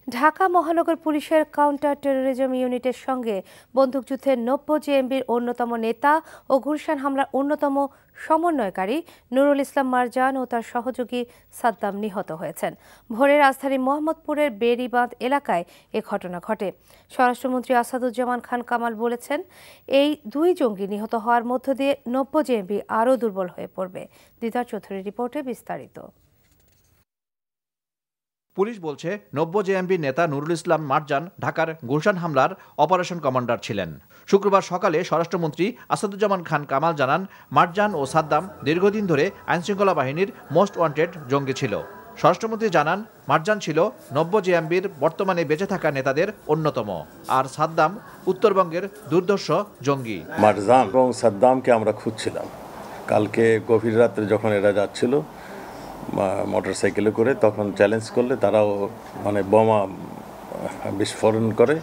ঢাকা মহানগর পুলিশের counter terrorism ইউনিটের সঙ্গে বন্দুকযুদ্ধের 90 জেএমবির অন্যতম নেতা ও গুলশান হামলার অন্যতম সমন্বয়কারী নুরুল ইসলাম মারজান ও তার সহযোগী সাদ্দাম নিহত হয়েছেন। ভোরে রাজধানী মোহাম্মদপুরের বেড়িবাঁধ এলাকায় এ ঘটনা ঘটে। স্বরাষ্ট্রমন্ত্রী আসাদুজ্জামান খান কামাল বলেছেন, এই দুই জঙ্গি নিহত হওয়ার মধ্য দিয়ে 90 জেএমবি আরও দুর্বল হয়ে পড়বে। দিদার চৌধুরীর রিপোর্টে বিস্তারিত। পুলিশ বলছে 90 জেএমবি নেতা নুরুল ইসলাম মারজান ঢাকার গুলশান হামলার অপারেশন কমান্ডার ছিলেন। শুক্রবার সকালে স্বরাষ্ট্রমন্ত্রী আসাদুজ্জামান খান কামাল জানান, মারজান ও সাদ্দাম দীর্ঘদিন ধরে আইনশৃঙ্খলা বাহিনীর মোস্ট ওয়ান্টেড জঙ্গি ছিল। স্বরাষ্ট্রমন্ত্রী জানান, মারজান ছিল 90 জেএমবির বর্তমানে বেঁচে থাকা নেতাদের অন্যতম, আর সাদ্দাম উত্তরবঙ্গের দুর্ধর্ষ জঙ্গি। মারজান এবং সাদ্দামকে আমরা খুঁজছিলাম। কালকে গভীর রাত্রে যখন এরা যাচ্ছিল মোটরসাইকেলে করে, তখন চ্যালেঞ্জ করলে তারাও বোমা বিস্ফোরণ করে,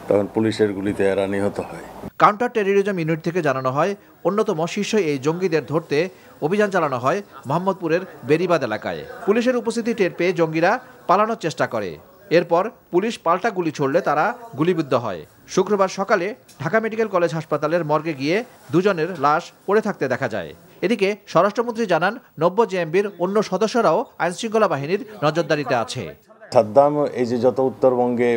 তখন পুলিশের গুলিতে এরা নিহত হয়। কাউন্টার টেরোরিজম ইউনিট থেকে জানানো হয়, অন্যতম শীর্ষ এই জঙ্গিদের ধরতে অভিযান চালানো হয় মোহাম্মদপুরের বেড়িবাঁধ এলাকায়। পুলিশের উপস্থিতি টের পেয়ে জঙ্গিরা পালানোর চেষ্টা করে। এরপর পুলিশ পাল্টা গুলি ছুড়লে তারা গুলিবিদ্ধ হয়। শুক্রবার সকালে ঢাকা মেডিকেল কলেজ হাসপাতালের মর্গে গিয়ে দুজনের লাশ পড়ে থাকতে দেখা যায়। এদিকে স্বরাষ্ট্রমন্ত্রী জানান, 90 জেএমবির অন্য সদস্যরাও আইনশৃঙ্খলা বাহিনীর নজরদারিতে আছে। সাদ্দাম এই যে যত উত্তরবঙ্গে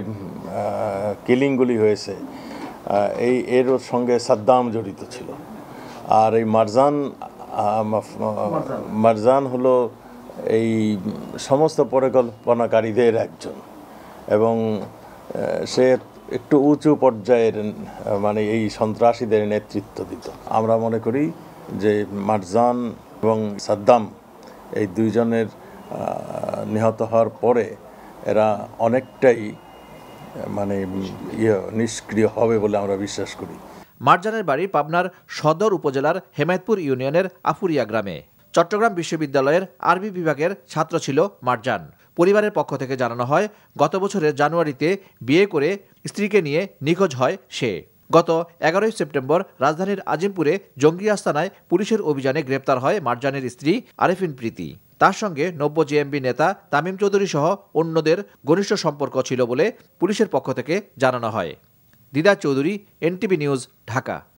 কিলিংগুলি হয়েছে, এর সঙ্গে সাদ্দাম জড়িত ছিল। আর এই মারজান হলো এই সমস্ত পরিকল্পনাকারীদের একজন, এবং সে একটু উঁচু পর্যায়ের এই সন্ত্রাসীদের নেতৃত্ব দিত। আমরা মনে করি যে মারজান এবং সাদ্দাম এই দুইজনের নিহত হওয়ার পরে এরা অনেকটাই নিষ্ক্রিয় হবে বলে আমরা বিশ্বাস করি। মারজানের বাড়ি পাবনার সদর উপজেলার হেমায়েতপুর ইউনিয়নের আফুরিয়া গ্রামে। চট্টগ্রাম বিশ্ববিদ্যালয়ের আরবি বিভাগের ছাত্র ছিল মারজান। পরিবারের পক্ষ থেকে জানানো হয়, গত বছরের জানুয়ারিতে বিয়ে করে স্ত্রীকে নিয়ে নিখোঁজ হয় সে। গত 11 সেপ্টেম্বর রাজধানীর আজিমপুরে জঙ্গি আস্তানায় পুলিশের অভিযানে গ্রেপ্তার হয় মারজানের স্ত্রী আরেফিন প্রীতি। তার সঙ্গে 90 জেএমবি নেতা তামিম চৌধুরী সহ অন্যদের ঘনিষ্ঠ সম্পর্ক ছিল বলে পুলিশের পক্ষ থেকে জানানো হয়। দিদার চৌধুরী, এনটিভি নিউজ, ঢাকা।